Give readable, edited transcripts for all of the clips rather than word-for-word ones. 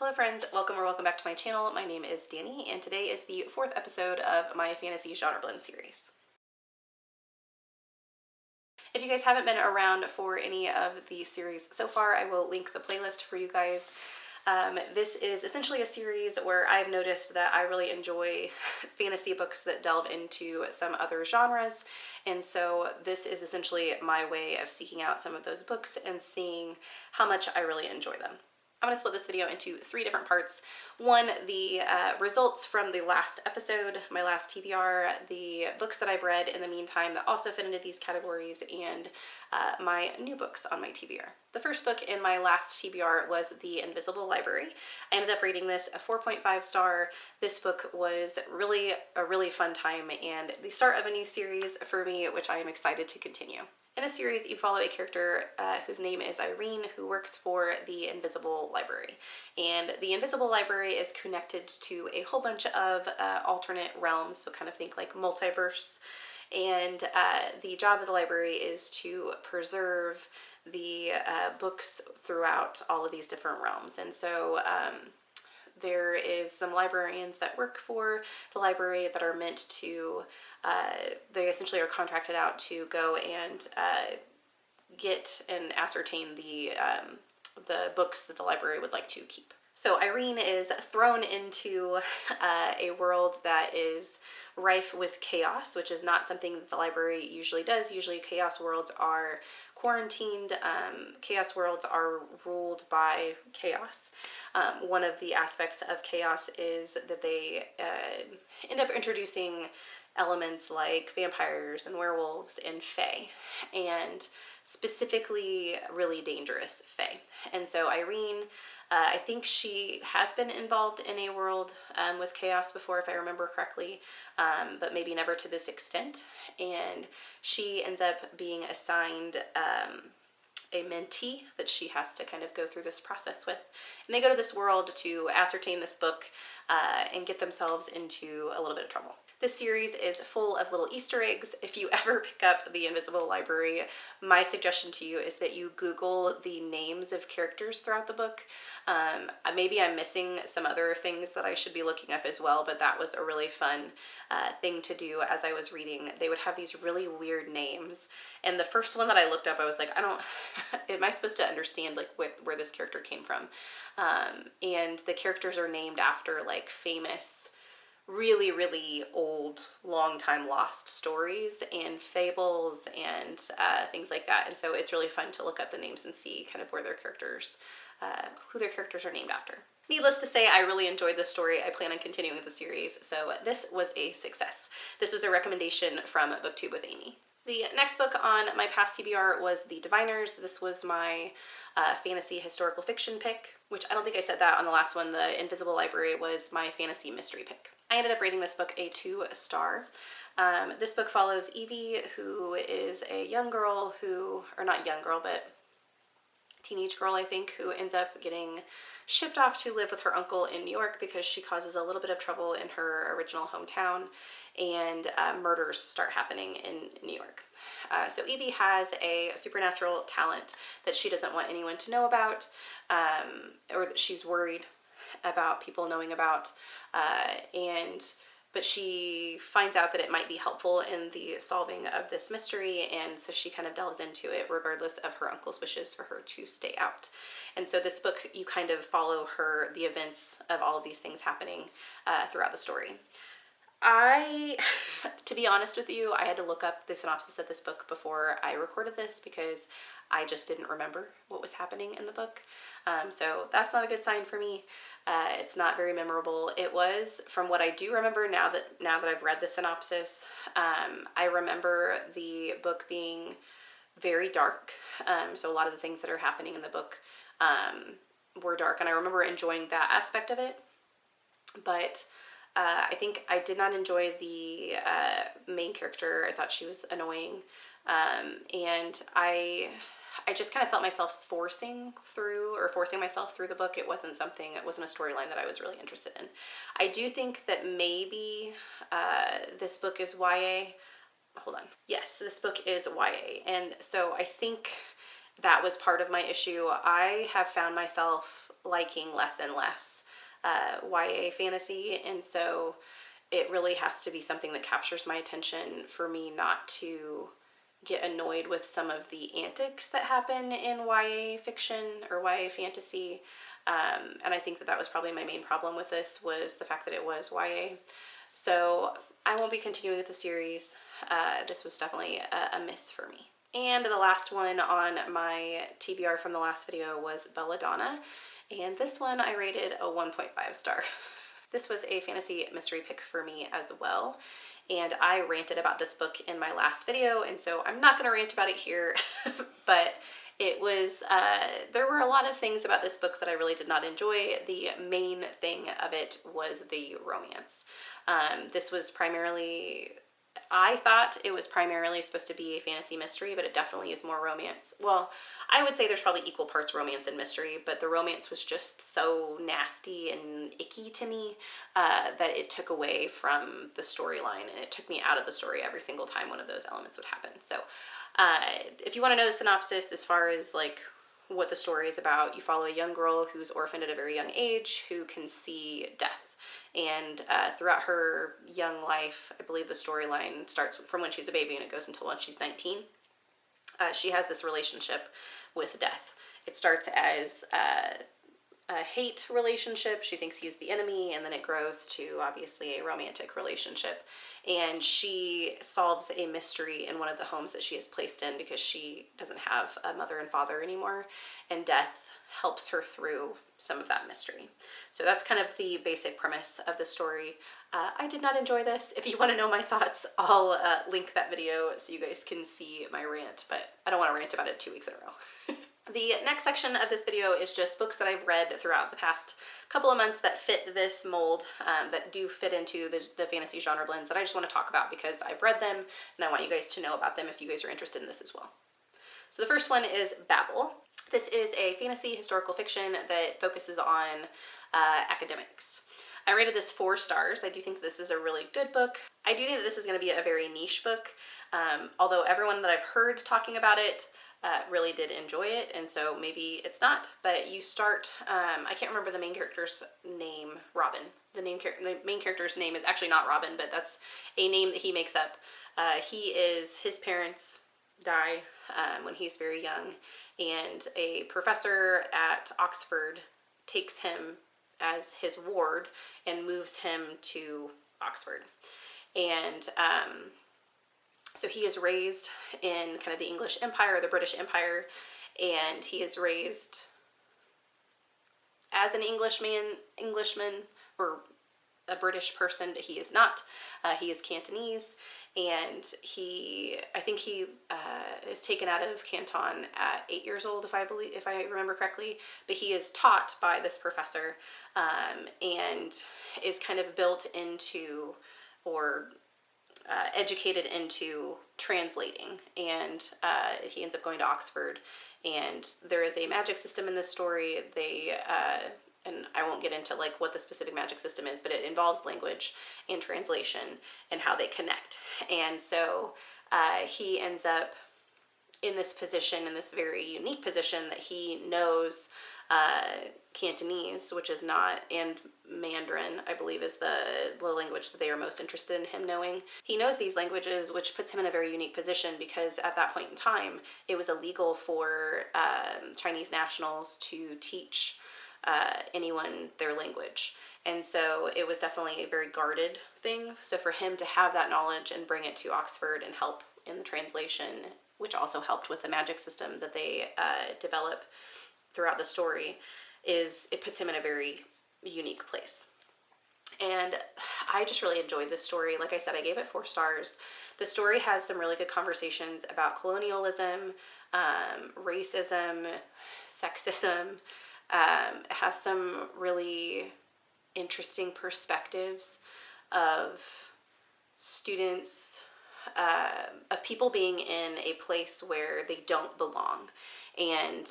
Hello friends, welcome or welcome back to my channel. My name is Danny and today is the 4th episode of my fantasy genre blend series. If you guys haven't been around for any of the series so far, I will link the playlist for you guys. This is essentially a series where I've noticed that I really enjoy fantasy books that delve into some other genres, and so this is essentially my way of seeking out some of those books and seeing how much I really enjoy them. I'm going to split this video into 3 different parts. One, the results from the last episode, my last TBR, the books that I've read in the meantime that also fit into these categories, and my new books on my TBR. The first book in my last TBR was The Invisible Library. I ended up rating this a 4.5 star. This book was really a really fun time and the start of a new series for me, which I am excited to continue. In this series, you follow a character whose name is Irene, who works for the Invisible Library. And the Invisible Library is connected to a whole bunch of alternate realms, so kind of think like multiverse. And the job of the library is to preserve the books throughout all of these different realms. And so there is some librarians that work for the library that are meant to, they essentially are contracted out to go and get and ascertain the books that the library would like to keep. So Irene is thrown into a world that is rife with chaos, which is not something that the library usually does. Usually chaos worlds are quarantined. Chaos worlds are ruled by chaos. One of the aspects of chaos is that they end up introducing elements like vampires and werewolves and fae, and specifically really dangerous fae. And so Irene, I think she has been involved in a world with chaos before, if I remember correctly, but maybe never to this extent. And she ends up being assigned a mentee that she has to kind of go through this process with. And they go to this world to ascertain this book and get themselves into a little bit of trouble. This series is full of little Easter eggs. If you ever pick up The Invisible Library, my suggestion to you is that you Google the names of characters throughout the book. Maybe I'm missing some other things that I should be looking up as well, but that was a really fun thing to do as I was reading. They would have these really weird names. And the first one that I looked up, I was like, am I supposed to understand like where this character came from? And the characters are named after like famous, really, really old, long time lost stories and fables and things like that. And so it's really fun to look up the names and see kind of where their characters, who their characters are named after. Needless to say, I really enjoyed this story. I plan on continuing the series, so this was a success. This was a recommendation from BookTube with Amy. The next book on my past TBR was The Diviners. This was my fantasy historical fiction pick, which I don't think I said that on the last one. The Invisible Library was my fantasy mystery pick. I ended up rating this book a 2 star. This book follows Evie, who is a young girl who, or not young girl, but teenage girl, I think, who ends up getting shipped off to live with her uncle in New York because she causes a little bit of trouble in her original hometown, and murders start happening in New York. So Evie has a supernatural talent that she doesn't want anyone to know about, or that she's worried about people knowing about, but she finds out that it might be helpful in the solving of this mystery, and so she kind of delves into it regardless of her uncle's wishes for her to stay out. And so this book, you kind of follow the events of all of these things happening throughout the story. To be honest with you, I had to look up the synopsis of this book before I recorded this because I just didn't remember what was happening in the book. So that's not a good sign for me. It's not very memorable. It was, from what I do remember now that I've read the synopsis, I remember the book being very dark. So a lot of the things that are happening in the book were dark, and I remember enjoying that aspect of it. But I think I did not enjoy the main character. I thought she was annoying, and I just kind of felt myself forcing myself through the book. It wasn't a storyline that I was really interested in. I do think that maybe this book is YA. Hold on. Yes, this book is YA, and so I think that was part of my issue. I have found myself liking less and less YA fantasy, and so it really has to be something that captures my attention for me not to get annoyed with some of the antics that happen in YA fiction or YA fantasy. And I think that was probably my main problem with this, was the fact that it was YA. So I won't be continuing with the series. This was definitely a miss for me. And the last one on my TBR from the last video was Belladonna. And this one I rated a 1.5 star. This was a fantasy mystery pick for me as well. And I ranted about this book in my last video, and so I'm not going to rant about it here, but it was, there were a lot of things about this book that I really did not enjoy. The main thing of it was the romance. This was primarily, I thought it was primarily supposed to be a fantasy mystery, but it definitely is more romance. Well, I would say there's probably equal parts romance and mystery, but the romance was just so nasty and icky to me that it took away from the storyline, and it took me out of the story every single time one of those elements would happen. So if you want to know the synopsis as far as like what the story is about, you follow a young girl who's orphaned at a very young age who can see death. And throughout her young life, I believe the storyline starts from when she's a baby and it goes until when she's 19. She has this relationship with death. It starts as a hate relationship. She thinks he's the enemy, and then it grows to obviously a romantic relationship. And she solves a mystery in one of the homes that she is placed in because she doesn't have a mother and father anymore, and death helps her through some of that mystery. So that's kind of the basic premise of the story. I did not enjoy this. If you want to know my thoughts, I'll link that video so you guys can see my rant, but I don't want to rant about it 2 weeks in a row. The next section of this video is just books that I've read throughout the past couple of months that fit this mold, that do fit into the fantasy genre blends that I just want to talk about because I've read them and I want you guys to know about them if you guys are interested in this as well. So the first one is Babel. This is a fantasy historical fiction that focuses on academics. I rated this 4 stars. I do think this is a really good book. I do think that this is going to be a very niche book, although everyone that I've heard talking about it really did enjoy it, and so maybe it's not. But you start, I can't remember the main character's name, Robin. The main character's name is actually not Robin, but that's a name that he makes up. His parents die when he's very young, and a professor at Oxford takes him as his ward and moves him to Oxford. And so he is raised in kind of the English Empire, the British Empire, and he is raised as an Englishman, or a British person, but he is not. He is Cantonese, and I think he is taken out of Canton at 8 years old, if I remember correctly. But he is taught by this professor, and is kind of built into, or educated into, translating. And he ends up going to Oxford, and there is a magic system in this story. And I won't get into like what the specific magic system is, but it involves language and translation and how they connect. And so he ends up in this position, in this very unique position, that he knows Cantonese, which is not, and Mandarin, I believe, is the language that they are most interested in him knowing. He knows these languages, which puts him in a very unique position because at that point in time, it was illegal for Chinese nationals to teach anyone their language. And so it was definitely a very guarded thing. So for him to have that knowledge and bring it to Oxford and help in the translation, which also helped with the magic system that they develop throughout the story, it puts him in a very unique place. And I just really enjoyed this story. Like I said, I gave it 4 stars. The story has some really good conversations about colonialism, racism, sexism. It has some really interesting perspectives of students, of people being in a place where they don't belong, and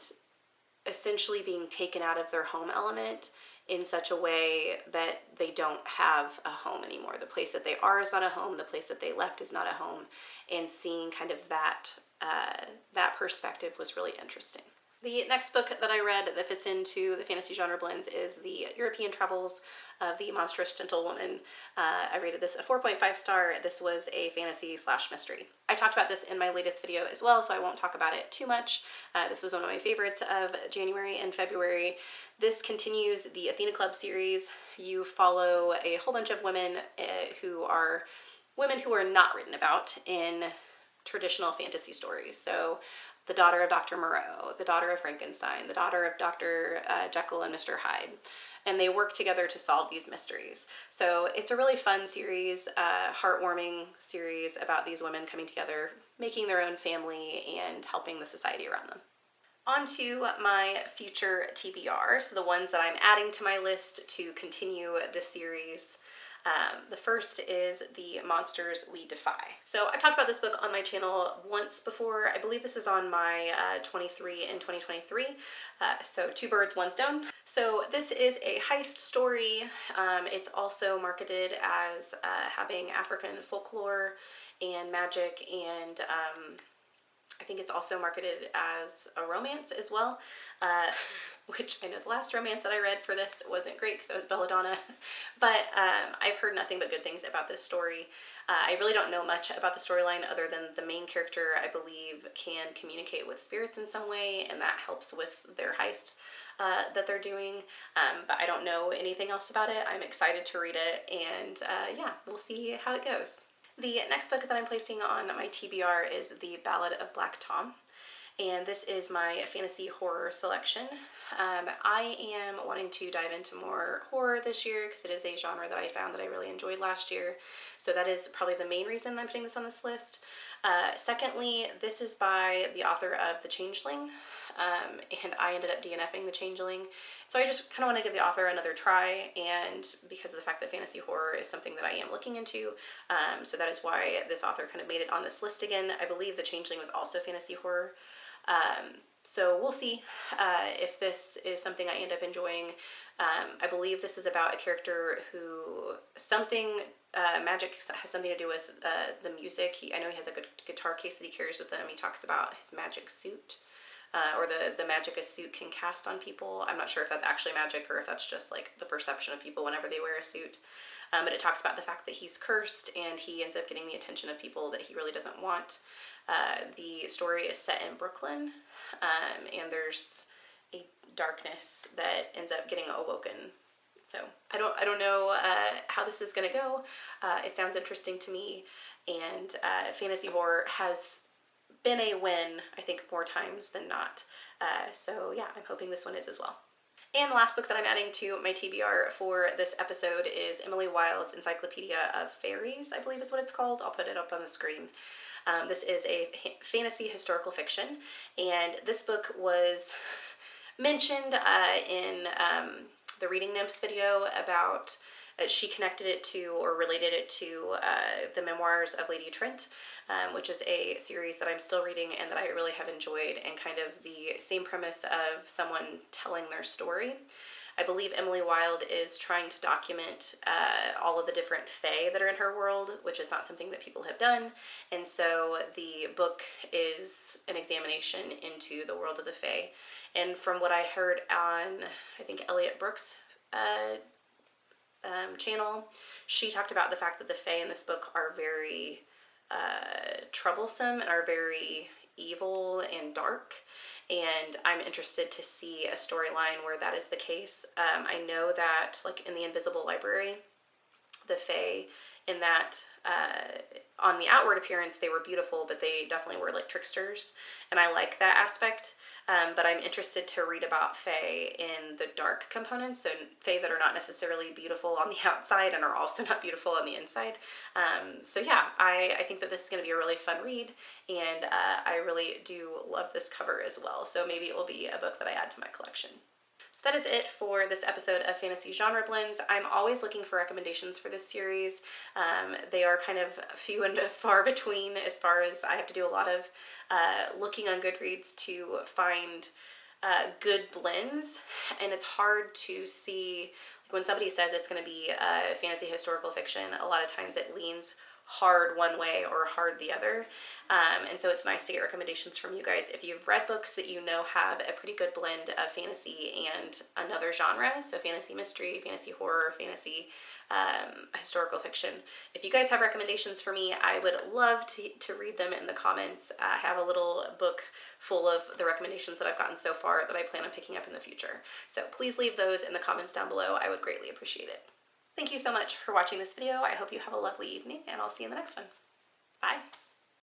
essentially being taken out of their home element in such a way that they don't have a home anymore. The place that they are is not a home. The place that they left is not a home. And seeing kind of that perspective was really interesting. The next book that I read that fits into the fantasy genre blends is the European Travels of the Monstrous Gentlewomen. I rated this a 4.5 star. This was a fantasy / mystery. I talked about this in my latest video as well, so I won't talk about it too much. This was one of my favorites of January and February. This continues the Athena Club series. You follow a whole bunch of women who are not written about in traditional fantasy stories. So the daughter of Dr. Moreau, the daughter of Frankenstein, the daughter of Dr. Jekyll and Mr. Hyde. And they work together to solve these mysteries. So it's a really fun series, heartwarming series about these women coming together, making their own family, and helping the society around them. On to my future TBR, so the ones that I'm adding to my list to continue this series. The first is The Monsters We Defy. So I've talked about this book on my channel once before. I believe this is on my 23 and 2023. So 2 birds, 1 stone. So this is a heist story. It's also marketed as having African folklore and magic, and I think it's also marketed as a romance as well, which I know the last romance that I read for this wasn't great because it was Belladonna, but I've heard nothing but good things about this story. I really don't know much about the storyline other than the main character, I believe, can communicate with spirits in some way, and that helps with their heist that they're doing, but I don't know anything else about it. I'm excited to read it, and yeah, we'll see how it goes. The next book that I'm placing on my TBR is The Ballad of Black Tom, and this is my fantasy horror selection. I am wanting to dive into more horror this year because it is a genre that I found that I really enjoyed last year, so that is probably the main reason I'm putting this on this list. Secondly, this is by the author of The Changeling, and I ended up DNFing The Changeling, so I just kind of want to give the author another try, and because of the fact that fantasy horror is something that I am looking into, so that is why this author kind of made it on this list again. I believe The Changeling was also fantasy horror, so we'll see if this is something I end up enjoying. I believe this is about a character who magic has something to do with the music. I know he has a good guitar case that he carries with him. He talks about his magic suit, or the magic a suit can cast on people. I'm not sure if that's actually magic or if that's just like the perception of people whenever they wear a suit. But it talks about the fact that he's cursed and he ends up getting the attention of people that he really doesn't want. The story is set in Brooklyn, and there's a darkness that ends up getting awoken. So I don't know how this is gonna go. It sounds interesting to me, and fantasy horror has been a win, I think, more times than not. So yeah, I'm hoping this one is as well. And the last book that I'm adding to my TBR for this episode is Emily Wilde's Encyclopedia of Faeries, I believe is what it's called. I'll put it up on the screen. This is a fantasy historical fiction, and this book was mentioned in the Reading Nymphs video about she connected it to or related it to the memoirs of Lady Trent, which is a series that I'm still reading and that I really have enjoyed, and kind of the same premise of someone telling their story. I believe Emily Wilde is trying to document all of the different fae that are in her world, which is not something that people have done, and so the book is an examination into the world of the fae. And from what I heard on, I think, Elliot Brooks' channel, she talked about the fact that the fae in this book are very troublesome and are very evil and dark, and I'm interested to see a storyline where that is the case. I know that, like, in the Invisible Library, the fae in that, on the outward appearance, they were beautiful, but they definitely were like tricksters, and I like that aspect. But I'm interested to read about fae in the dark components, so fae that are not necessarily beautiful on the outside and are also not beautiful on the inside. So yeah, I think that this is going to be a really fun read, and I really do love this cover as well, so maybe it will be a book that I add to my collection. So that is it for this episode of Fantasy Genre Blends. I'm always looking for recommendations for this series. They are kind of few and far between, as far as I have to do a lot of looking on Goodreads to find good blends, and it's hard to see, like, when somebody says it's going to be fantasy historical fiction, a lot of times it leans hard one way or hard the other. And so it's nice to get recommendations from you guys if you've read books that you know have a pretty good blend of fantasy and another genre, so fantasy mystery, fantasy horror, fantasy historical fiction. If you guys have recommendations for me, I would love to read them in the comments. I have a little book full of the recommendations that I've gotten so far that I plan on picking up in the future. So please leave those in the comments down below. I would greatly appreciate it. Thank you so much for watching this video. I hope you have a lovely evening, and I'll see you in the next one. Bye.